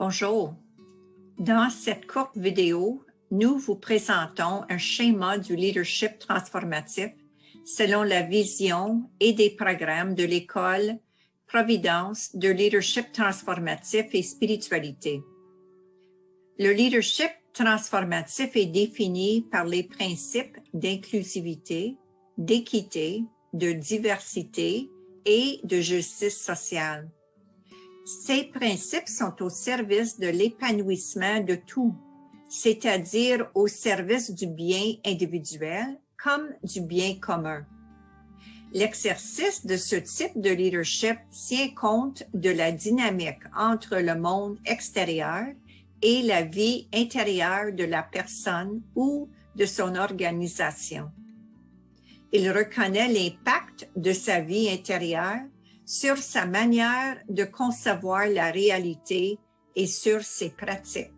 Bonjour. Dans cette courte vidéo, nous vous présentons un schéma du leadership transformatif selon la vision et des programmes de l'École Providence de leadership transformatif et spiritualité. Le leadership transformatif est défini par les principes d'inclusivité, d'équité, de diversité et de justice sociale. Ces principes sont au service de l'épanouissement de tout, c'est-à-dire au service du bien individuel comme du bien commun. L'exercice de ce type de leadership tient compte de la dynamique entre le monde extérieur et la vie intérieure de la personne ou de son organisation. Il reconnaît l'impact de sa vie intérieure sur sa manière de concevoir la réalité et sur ses pratiques.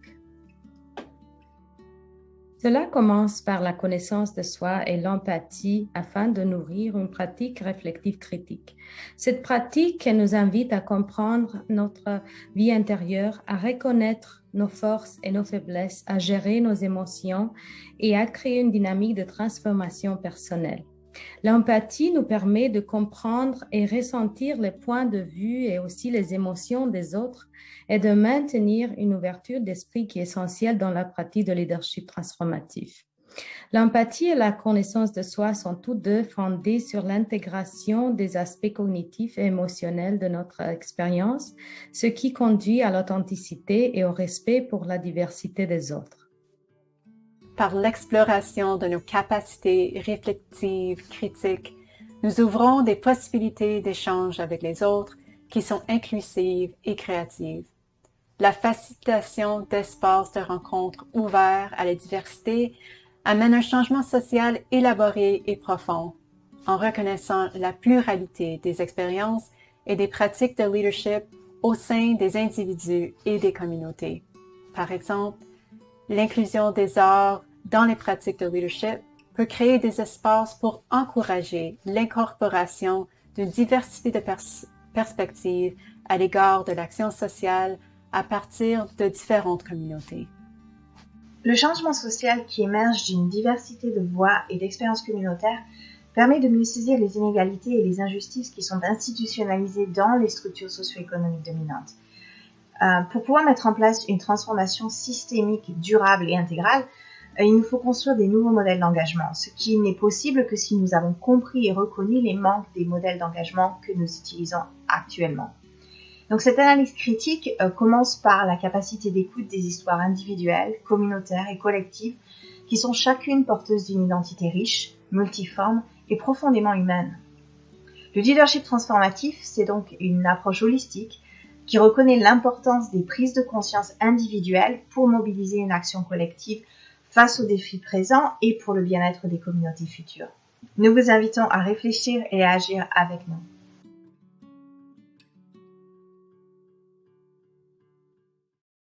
Cela commence par la connaissance de soi et l'empathie afin de nourrir une pratique réflexive critique. Cette pratique nous invite à comprendre notre vie intérieure, à reconnaître nos forces et nos faiblesses, à gérer nos émotions et à créer une dynamique de transformation personnelle. L'empathie nous permet de comprendre et ressentir les points de vue et aussi les émotions des autres et de maintenir une ouverture d'esprit qui est essentielle dans la pratique de leadership transformatif. L'empathie et la connaissance de soi sont tous deux fondées sur l'intégration des aspects cognitifs et émotionnels de notre expérience, ce qui conduit à l'authenticité et au respect pour la diversité des autres. Par l'exploration de nos capacités réflexives, critiques, nous ouvrons des possibilités d'échange avec les autres qui sont inclusives et créatives. La facilitation d'espaces de rencontres ouverts à la diversité amène un changement social élaboré et profond, en reconnaissant la pluralité des expériences et des pratiques de leadership au sein des individus et des communautés. Par exemple, l'inclusion des arts dans les pratiques de leadership peut créer des espaces pour encourager l'incorporation d'une diversité de perspectives à l'égard de l'action sociale à partir de différentes communautés. Le changement social qui émerge d'une diversité de voix et d'expériences communautaires permet de mieux saisir les inégalités et les injustices qui sont institutionnalisées dans les structures socio-économiques dominantes. Pour pouvoir mettre en place une transformation systémique, durable et intégrale, il nous faut construire des nouveaux modèles d'engagement, ce qui n'est possible que si nous avons compris et reconnu les manques des modèles d'engagement que nous utilisons actuellement. Donc cette analyse critique commence par la capacité d'écoute des histoires individuelles, communautaires et collectives qui sont chacune porteuses d'une identité riche, multiforme et profondément humaine. Le leadership transformatif, c'est donc une approche holistique qui reconnaît l'importance des prises de conscience individuelles pour mobiliser une action collective face aux défis présents et pour le bien-être des communautés futures. Nous vous invitons à réfléchir et à agir avec nous.